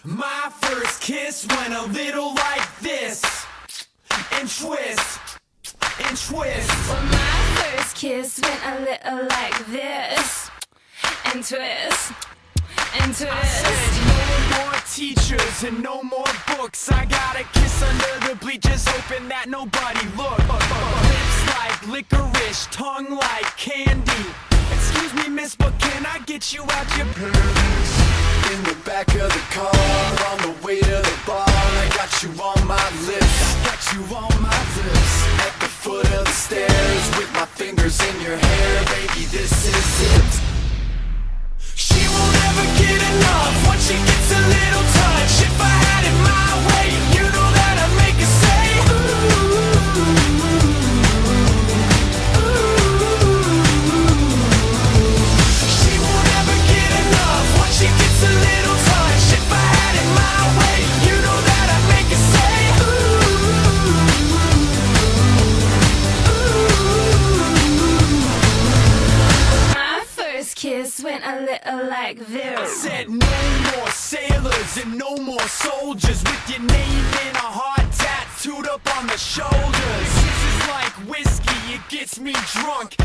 My first kiss went a little like this, and twist, and twist. Well, my first kiss went a little like this, and twist, and twist. I said no more teachers and no more books. I got a kiss under the bleachers, hoping that nobody looked. Lips like licorice, tongue like candy. Excuse me, miss, but can I get you out your pants? In the back of the car, on the way to the bar, I got you on my lips, I got you on my lips. At the foot of the stairs, with my fingers in your hair, baby, this is it. She won't ever get enough once she gets a little touch. If I had it my way, you know that I'd make her say ooh, ooh. She won't ever get enough once she gets a little touch. If I had it my way, you know that I'd make her say ooh, ooh. My first kiss went a little like this. I said no more sailors and no more soldiers with your name in a heart tattooed up on the shoulders. This is like whiskey, it gets me drunk.